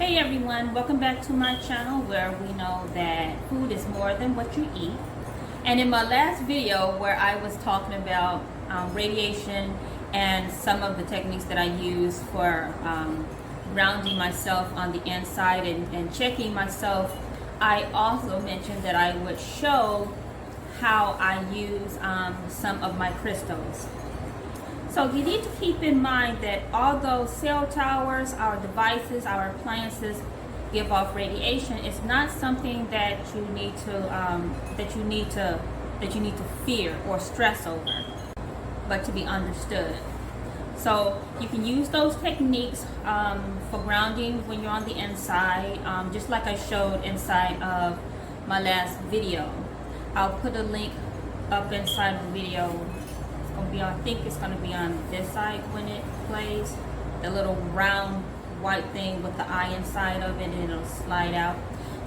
Hey everyone, welcome back to my channel where we know that food is more than what you eat. And in my last video where I was talking about radiation and some of the techniques that I use for grounding myself on the inside and checking myself, I also mentioned that I would show how I use some of my crystals. So you need to keep in mind that although cell towers, our devices, our appliances give off radiation, it's not something that you need to fear or stress over, but to be understood. So you can use those techniques for grounding when you're on the inside, just like I showed inside of my last video. I'll put a link up inside of the video. I think it's going to be on this side when it plays, the little round white thing with the eye inside of it, and it'll slide out.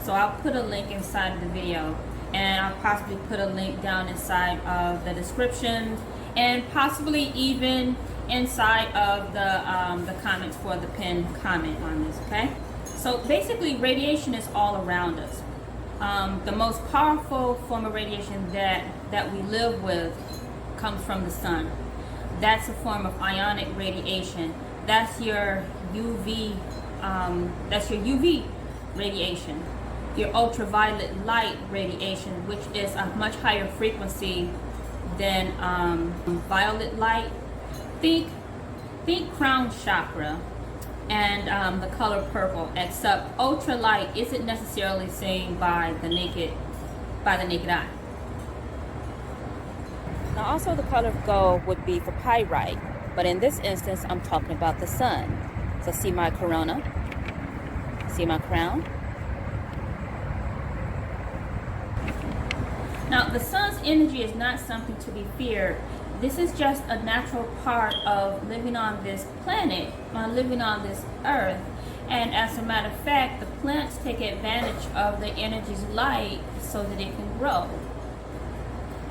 So I'll put a link inside of the video, and I'll possibly put a link down inside of the description, and possibly even inside of the comments for the pinned comment on this. Okay, so basically radiation is all around us. The most powerful form of radiation that we live with comes from the sun. That's a form of ionic radiation. That's your UV. That's your UV radiation. Your ultraviolet light radiation, which is a much higher frequency than violet light. Think crown chakra and the color purple. Except ultralight isn't necessarily seen by the naked eye. Now also the color of gold would be for pyrite, but in this instance I'm talking about the sun. So see my corona, see my crown. Now the sun's energy is not something to be feared. This is just a natural part of living on this planet, living on this earth. And as a matter of fact, the plants take advantage of the energy's light so that it can grow.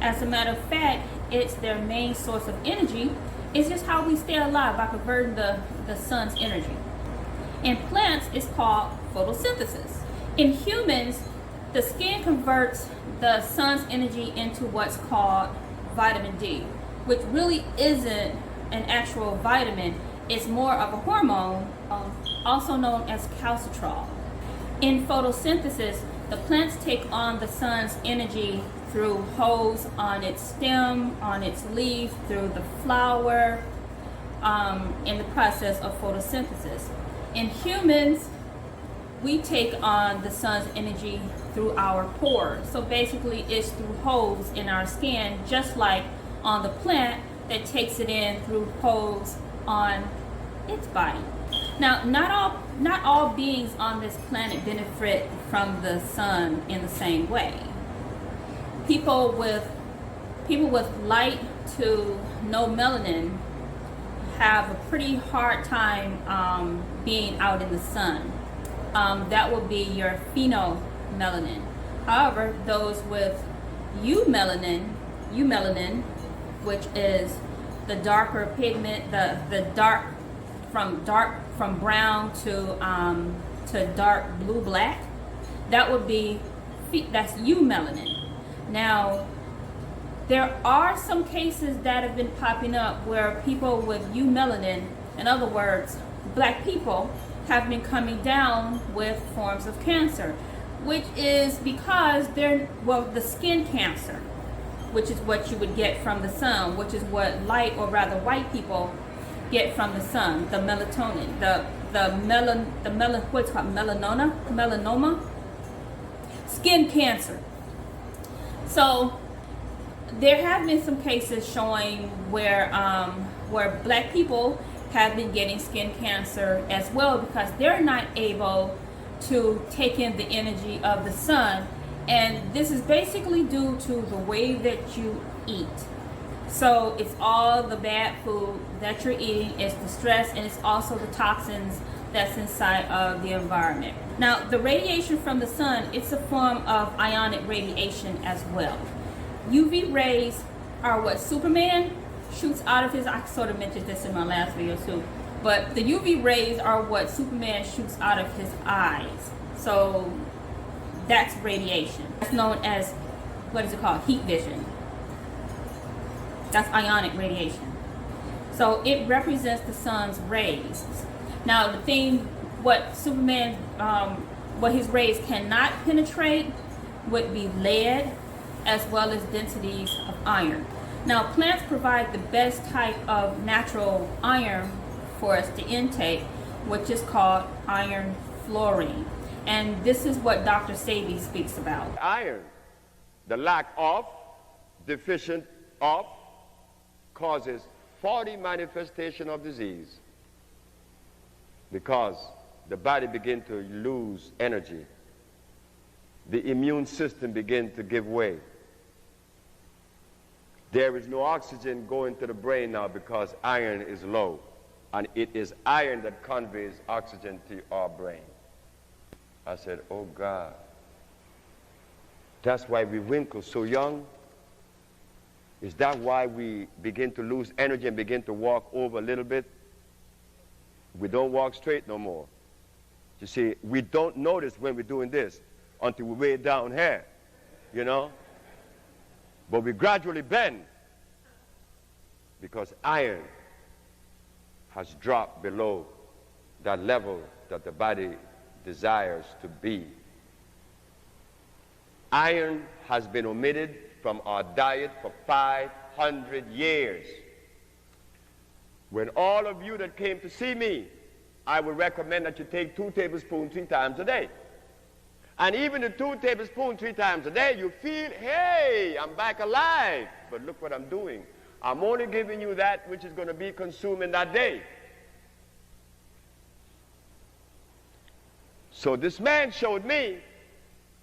As a matter of fact, it's their main source of energy. It's just how we stay alive, by converting the sun's energy. In plants, it's called photosynthesis. In humans, the skin converts the sun's energy into what's called vitamin D, which really isn't an actual vitamin. It's more of a hormone, also known as calcitrol. In photosynthesis, the plants take on the sun's energy through holes on its stem, on its leaf, through the flower, in the process of photosynthesis. In humans, we take on the sun's energy through our pores. So basically it's through holes in our skin, just like on the plant that takes it in through holes on its body. Now, not all beings on this planet benefit from the sun in the same way. People with light to no melanin have a pretty hard time being out in the sun. That would be your phenomelanin. However, those with eumelanin, which is the darker pigment, the dark from brown to dark blue black, that's eumelanin. Now, there are some cases that have been popping up where people with eumelanin, in other words, black people, have been coming down with forms of cancer, which is because the skin cancer, which is what you would get from the sun, which is what light, or rather white people, get from the sun, the melatonin, what's called melanoma, skin cancer. So there have been some cases showing where black people have been getting skin cancer as well, because they're not able to take in the energy of the sun, and this is basically due to the way that you eat. So it's all the bad food that you're eating, it's the stress, and it's also the toxins that's inside of the environment. Now, the radiation from the sun, it's a form of ionic radiation as well. UV rays are what Superman shoots out of his, I sort of mentioned this in my last video too, But the UV rays are what Superman shoots out of his eyes. So that's radiation. It's known as, what is it called? Heat vision. That's ionic radiation. So it represents the sun's rays. Now the thing, what Superman, what his rays cannot penetrate would be lead, as well as densities of iron. Now plants provide the best type of natural iron for us to intake, which is called iron fluorine. And this is what Dr. Sebi speaks about. Iron, the lack of, deficient of, causes 40 manifestation of disease, because the body begins to lose energy. The immune system begins to give way. There is no oxygen going to the brain now because iron is low. And it is iron that conveys oxygen to our brain. I said, oh God. That's why we wrinkle so young. Is that why we begin to lose energy and begin to walk over a little bit? We don't walk straight no more. You see, we don't notice when we're doing this until we're way down here, you know? But we gradually bend because iron has dropped below that level that the body desires to be. Iron has been omitted from our diet for 500 years. When all of you that came to see me, I would recommend that you take 2 tablespoons 3 times a day. And even the 2 tablespoons 3 times a day, you feel, hey, I'm back alive. But look what I'm doing. I'm only giving you that which is going to be consumed in that day. So this man showed me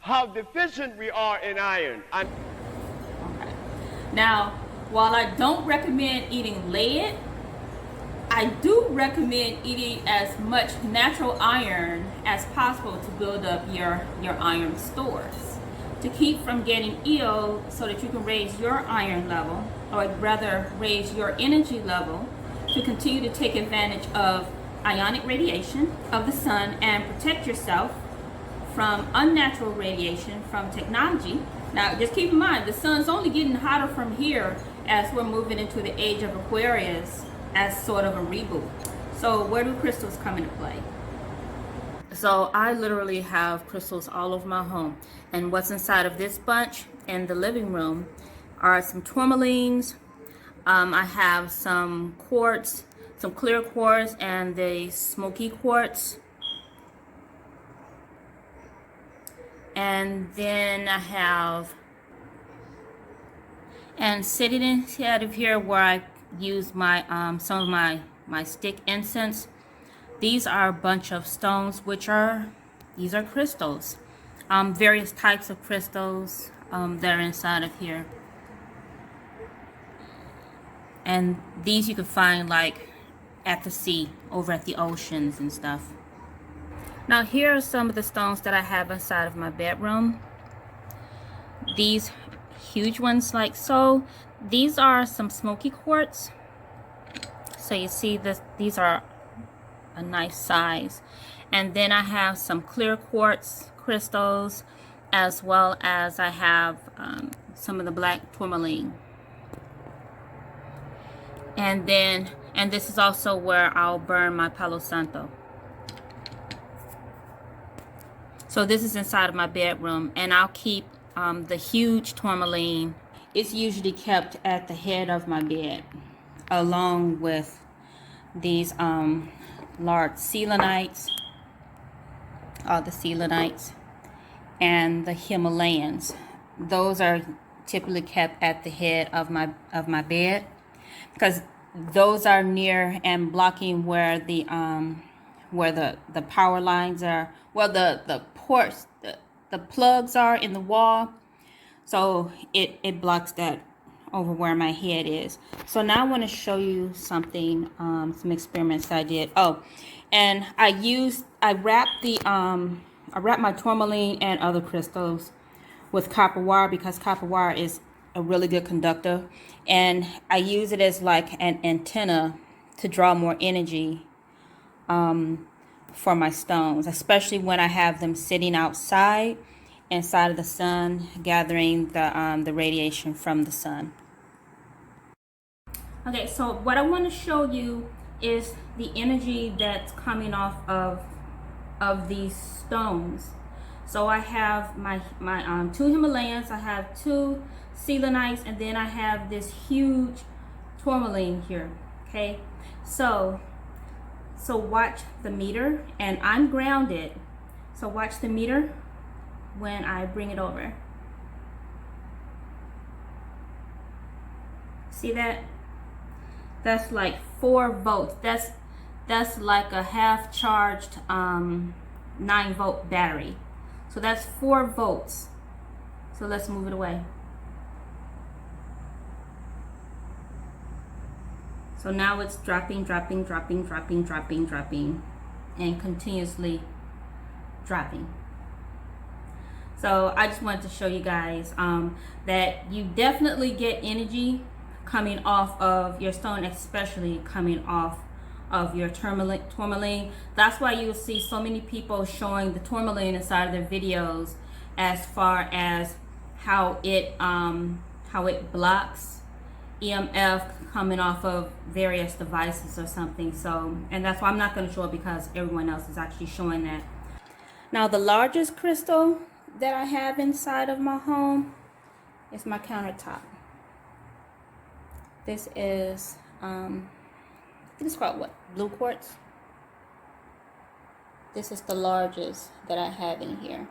how deficient we are in iron. Okay. Now, while I don't recommend eating lead, I do recommend eating as much natural iron as possible to build up your iron stores, to keep from getting ill, so that you can raise your iron level, or rather raise your energy level, to continue to take advantage of ionic radiation of the sun and protect yourself from unnatural radiation from technology. Now just keep in mind, the sun's only getting hotter from here as we're moving into the age of Aquarius, as sort of a reboot. So where do crystals come into play? So I literally have crystals all over my home, and what's inside of this bunch in the living room are some tourmalines. I have some quartz, some clear quartz, and the smoky quartz. And then I have, and sitting inside of here where I use my some of my stick incense, these are a bunch of stones, which are, these are crystals, various types of crystals that are inside of here. And these you can find like at the sea, over at the oceans and stuff. Now here are some of the stones that I have inside of my bedroom. These huge ones like so. These are some smoky quartz. So you see this, these are a nice size. And then I have some clear quartz crystals, as well as I have some of the black tourmaline. And then, and this is also where I'll burn my Palo Santo. So this is inside of my bedroom, and I'll keep the huge tourmaline. It's usually kept at the head of my bed, along with these large Sealantites, all the Sealantites, and the Himalayans. Those are typically kept at the head of my bed, because those are near and blocking where the power lines are, well, the ports, the plugs are in the wall. So it blocks that over where my head is. So now I want to show you something, some experiments I did. Oh, and I wrapped my tourmaline and other crystals with copper wire, because copper wire is a really good conductor, and I use it as like an antenna to draw more energy for my stones, especially when I have them sitting outside inside of the sun, gathering the radiation from the sun. Okay, so what I want to show you is the energy that's coming off of these stones. So I have my 2 Himalayans, I have 2 Sealantites, and then I have this huge Tourmaline here. Okay, so watch the meter, and I'm grounded. So watch the meter when I bring it over. See that? That's like 4 volts. That's like a half charged 9-volt battery. So that's 4 volts. So let's move it away. So now it's dropping, dropping, dropping, dropping, dropping, dropping, and continuously dropping. So I just wanted to show you guys that you definitely get energy coming off of your stone, especially coming off of your tourmaline. That's why you'll see so many people showing the tourmaline inside of their videos, as far as how it blocks EMF coming off of various devices or something. So, and that's why I'm not going to show it, because everyone else is actually showing that. Now, the largest crystal that I have inside of my home is my countertop. This is this is called what? Blue quartz. This is the largest that I have in here.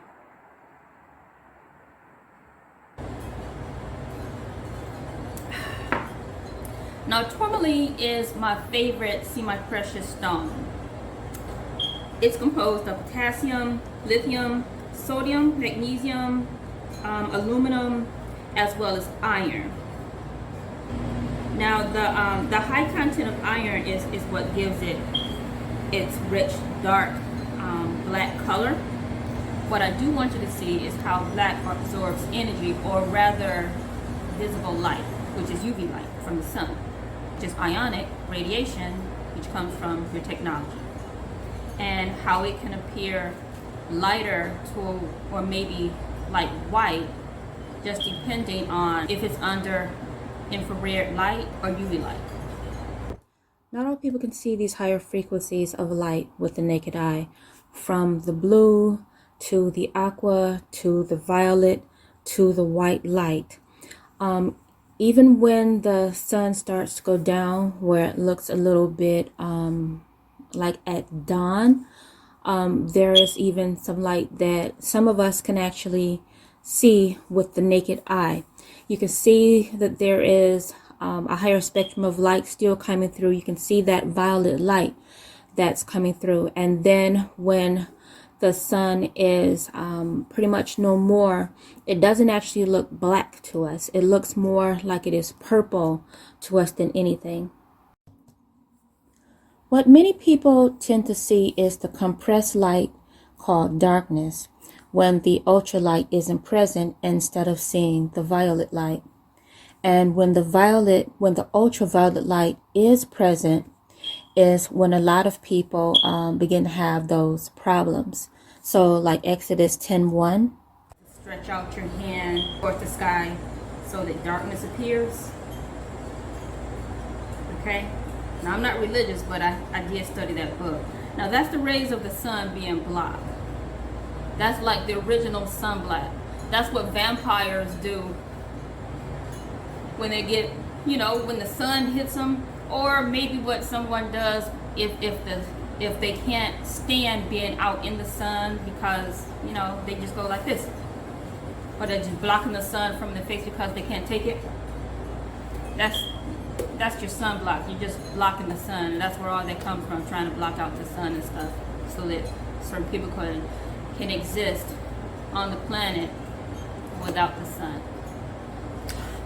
Now, tourmaline is my favorite semi-precious stone. It's composed of potassium, lithium, sodium, magnesium, aluminum, as well as iron. Now, the high content of iron is what gives it its rich, dark, black color. What I do want you to see is how black absorbs energy, or rather visible light, which is UV light from the sun, which is ionic radiation, which comes from your technology, and how it can appear lighter to, or maybe like white, just depending on if it's under infrared light or UV light. Not all people can see these higher frequencies of light with the naked eye, from the blue to the aqua to the violet to the white light. Even when the sun starts to go down, where it looks a little bit like at dawn, there is even some light that some of us can actually see with the naked eye. You can see that there is a higher spectrum of light still coming through. You can see that violet light that's coming through. And then when the sun is pretty much no more, it doesn't actually look black to us. It looks more like it is purple to us than anything. What many people tend to see is the compressed light called darkness, when the ultralight isn't present, instead of seeing the violet light. And when the ultraviolet light is present, is when a lot of people begin to have those problems. So like Exodus 10:1. Stretch out your hand towards the sky so that darkness appears. Okay? Now, I'm not religious, but I did study that book. Now, that's the rays of the sun being blocked. That's like the original sunblock. That's what vampires do when they get, when the sun hits them, or maybe what someone does if they can't stand being out in the sun, because they just go like this, or they're just blocking the sun from their face because they can't take it. That's your sunblock. You're just blocking the sun, and that's where all they come from, trying to block out the sun and stuff, so that certain people can exist on the planet without the sun.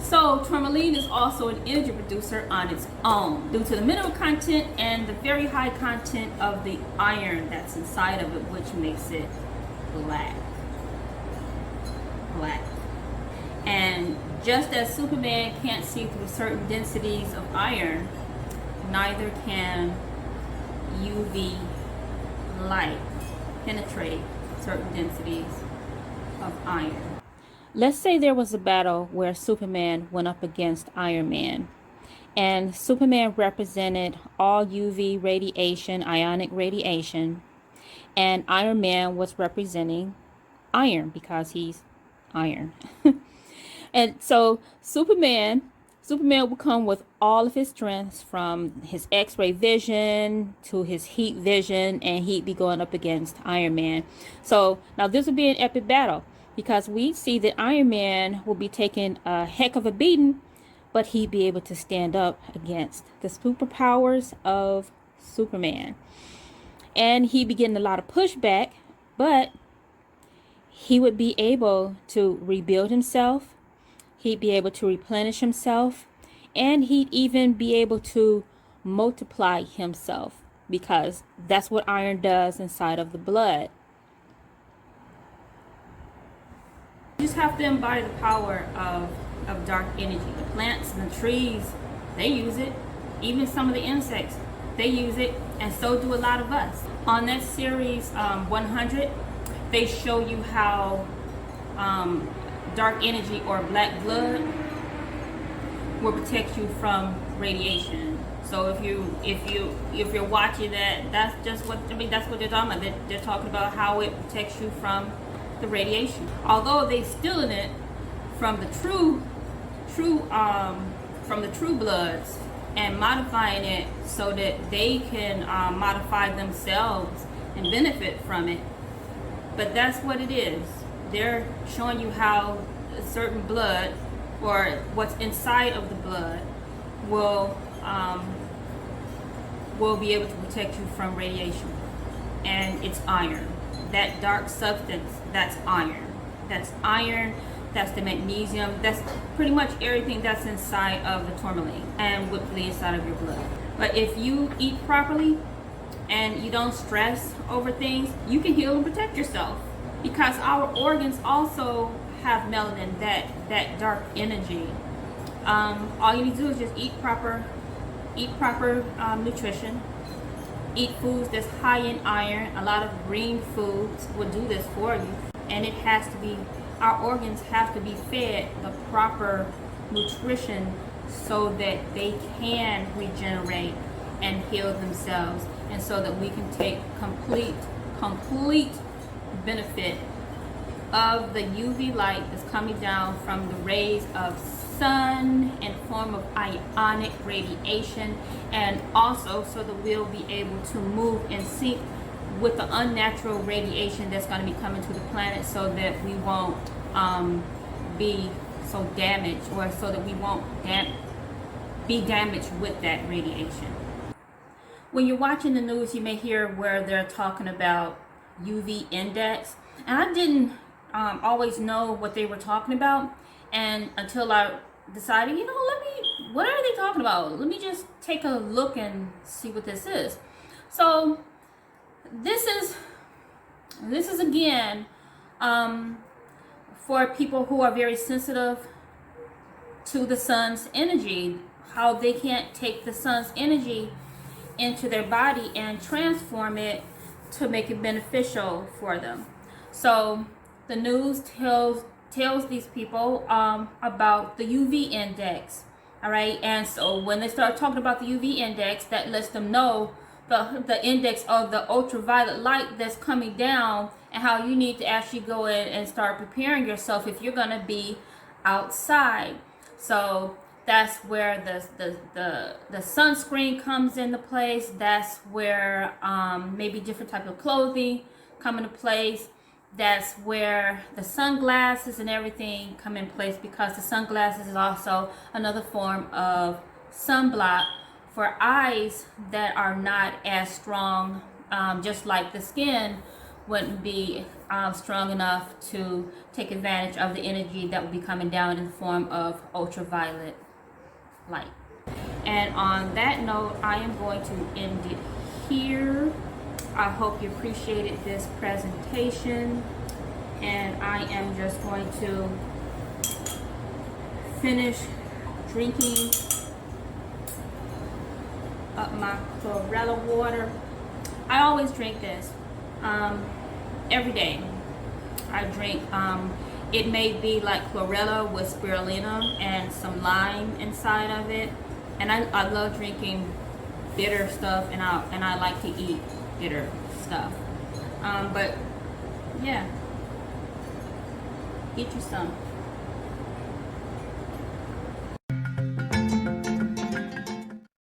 So tourmaline is also an energy producer on its own, due to the mineral content and the very high content of the iron that's inside of it, which makes it black. And just as Superman can't see through certain densities of iron, neither can UV light penetrate certain densities of iron. Let's say there was a battle where Superman went up against Iron Man. And Superman represented all UV radiation, ionic radiation. And Iron Man was representing iron because he's iron. And so Superman will come with all of his strengths, from his X-ray vision to his heat vision, and he'd be going up against Iron Man. So now this would be an epic battle, because we see that Iron Man will be taking a heck of a beating, but he'd be able to stand up against the superpowers of Superman. And he'd be getting a lot of pushback, but he would be able to rebuild himself. He'd be able to replenish himself, and he'd even be able to multiply himself, because that's what iron does inside of the blood. You just have to embody the power of dark energy. The plants and the trees, they use it. Even some of the insects, they use it, and so do a lot of us. On that series 100, they show you how dark energy or black blood will protect you from radiation. So if you're watching that, that's just what that's what they're talking about. They're talking about how it protects you from the radiation. Although they're stealing it from the true bloods and modifying it so that they can modify themselves and benefit from it. But that's what it is. They're showing you how a certain blood, or what's inside of the blood, will be able to protect you from radiation. And it's iron. That dark substance, that's iron. That's iron. That's the magnesium. That's pretty much everything that's inside of the tourmaline and would be inside of your blood. But if you eat properly and you don't stress over things, you can heal and protect yourself. Because our organs also have melanin, that dark energy. All you need to do is just eat proper nutrition. Eat foods that's high in iron. A lot of green foods will do this for you. And it has to be, our organs have to be fed the proper nutrition so that they can regenerate and heal themselves, and so that we can take complete benefit of the UV light that's coming down from the rays of sun in form of ionic radiation, and also so that we'll be able to move in sync with the unnatural radiation that's going to be coming to the planet, so that we won't be so damaged, or so that we won't be damaged with that radiation. When you're watching the news, you may hear where they're talking about UV index, and I didn't always know what they were talking about, and until I decided, what are they talking about? Let me just take a look and see what this is. So this is again for people who are very sensitive to the sun's energy, how they can't take the sun's energy into their body and transform it to make it beneficial for them. So the news tells these people about the UV index. All right, and so when they start talking about the UV index, that lets them know the index of the ultraviolet light that's coming down, and how you need to actually go in and start preparing yourself if you're gonna be outside. So that's where the sunscreen comes into place. That's where maybe different type of clothing come into place. That's where the sunglasses and everything come in place, because the sunglasses is also another form of sunblock for eyes that are not as strong, just like the skin wouldn't be strong enough to take advantage of the energy that will be coming down in the form of ultraviolet light. And on that note, I am going to end it here. I hope you appreciated this presentation, and I am just going to finish drinking up my chlorella water. I always drink this every day. I drink, it may be like chlorella with spirulina and some lime inside of it. And I love drinking bitter stuff, and I like to eat bitter stuff. But yeah, get you some.